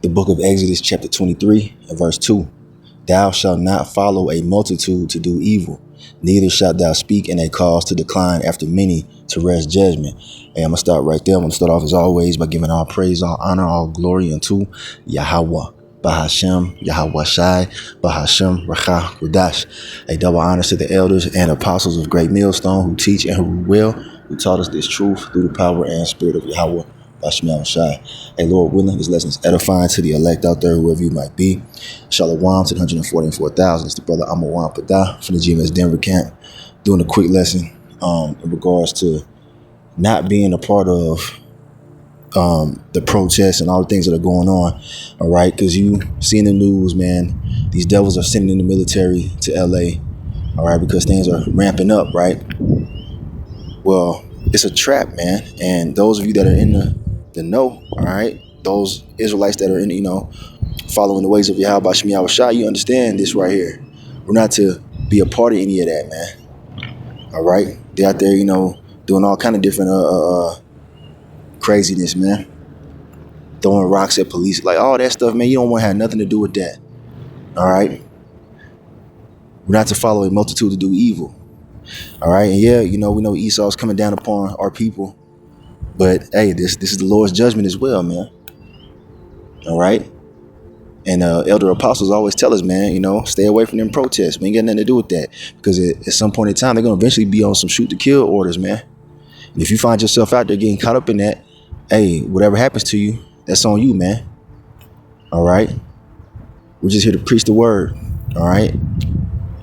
The book of Exodus chapter 23 and verse 2. Thou shalt not follow a multitude to do evil, neither shalt thou speak in a cause to decline after many to wrest judgment. Hey, I'm going to start right there. I'm going to start off as always by giving all praise, all honor, all glory unto Yahweh. Bahashem, Yahweh Shai, Bahashem, Rakha, Kudash. A double honors to the elders and apostles of Great Millstone who teach and who will, who taught us this truth through the power and spirit of Yahweh. Bahashem Shai. Hey, Lord willing, this lesson is edifying to the elect out there, whoever you might be. Shalom to the 144,000. It's the brother Amawan Padah from the GMS Denver camp, doing a quick lesson in regards to not being a part of the protests and all the things that are going on, all right? Because you see in the news, man, these devils are sending the military to LA, all right, because things are ramping up, right? Well, it's a trap, man. And those of you that are in the know, all right, those Israelites that are in, following the ways of Yahweh Shemi Shai, you understand this right here. We're not to be a part of any of that, man. All right? They're out there, doing all kind of different craziness, man. Throwing rocks at police, like all that stuff, man. You don't want to have nothing to do with that. All right? We're not to follow a multitude to do evil. All right? And yeah, we know Esau's coming down upon our people. But hey, this is the Lord's judgment as well, man. All right? And elder apostles always tell us, man, stay away from them protests. We ain't got nothing to do with that. Because at some point in time, they're going to eventually be on some shoot to kill orders, man. And if you find yourself out there getting caught up in that, hey, whatever happens to you, that's on you, man. All right? We're just here to preach the word. All right?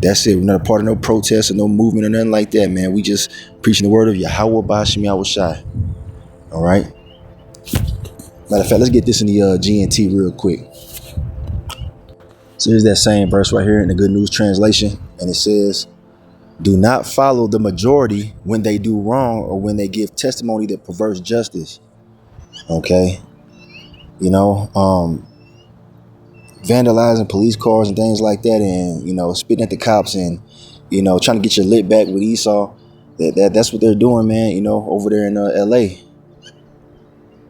That's it. We're not a part of no protest or no movement or nothing like that, man. We just preaching the word of Yahweh Bahashem Yahweh Shai. All right? Matter of fact, let's get this in the GNT real quick. So here's that same verse right here in the Good News Translation. And it says, do not follow the majority when they do wrong or when they give testimony that perverts justice. Okay? Vandalizing police cars and things like that, and, spitting at the cops and, trying to get your lit back with Esau. That's what they're doing, man, over there in LA.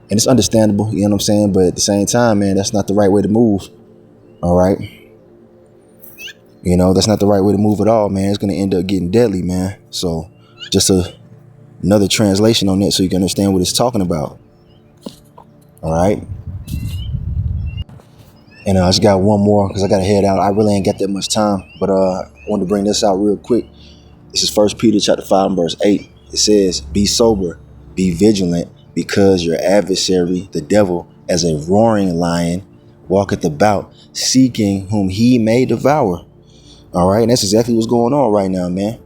And it's understandable, you know what I'm saying? But at the same time, man, that's not the right way to move. All right? That's not the right way to move at all, man. It's going to end up getting deadly, man. So just another translation on that so you can understand what it's talking about. All right? And I just got one more because I got to head out. I really ain't got that much time, but I wanted to bring this out real quick. This is 1 Peter chapter 5 and verse 8. It says, be sober, be vigilant, because your adversary, the devil, as a roaring lion, walketh about, seeking whom he may devour. All right, and that's exactly what's going on right now, man.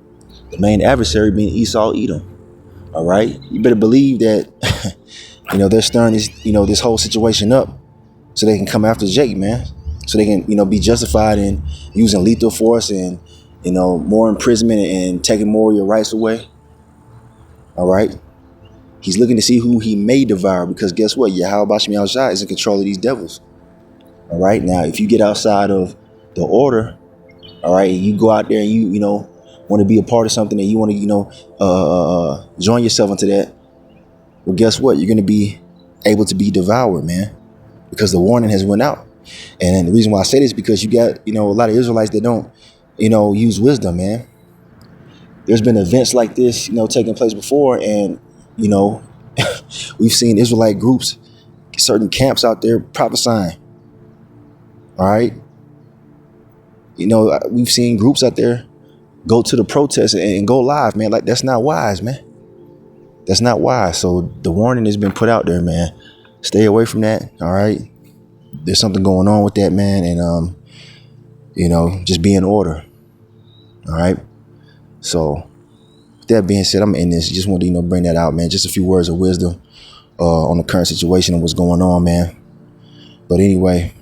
The main adversary being Esau, Edom. All right, you better believe that, they're stirring this, this whole situation up so they can come after Jake, man. So they can, be justified in using lethal force and, more imprisonment and taking more of your rights away. All right. He's looking to see who he may devour because guess what? Yahweh Bahashem Shai is in control of these devils. All right. Now, if you get outside of the order, all right, you go out there and you want to be a part of something and you want to, join yourself into that. Well, guess what? You're going to be able to be devoured, man, because the warning has went out. And the reason why I say this is because you got, a lot of Israelites that don't, use wisdom, man. There's been events like this, taking place before. And, we've seen Israelite groups, certain camps out there prophesying. All right. We've seen groups out there go to the protests and go live, man. Like, that's not wise, man. That's not wise. So the warning has been put out there, man. Stay away from that. All right. There's something going on with that, man. And, just be in order. All right. So with that being said, I'm in this. Just wanted to, bring that out, man. Just a few words of wisdom on the current situation and what's going on, man. But anyway,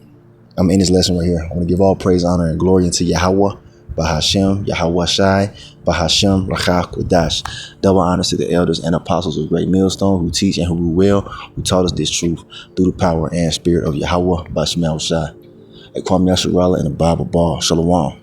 I'm in this lesson right here. I want to give all praise, honor, and glory unto Yahweh, Bahashem, Yahweh Shai, Bahashem, Rakha, Kudash. Double honors to the elders and apostles of Great Millstone who teach and who will, who taught us this truth through the power and spirit of Yahweh, Bahashem Shai. Kwame Yasharala and the Bible Ball. Shalom.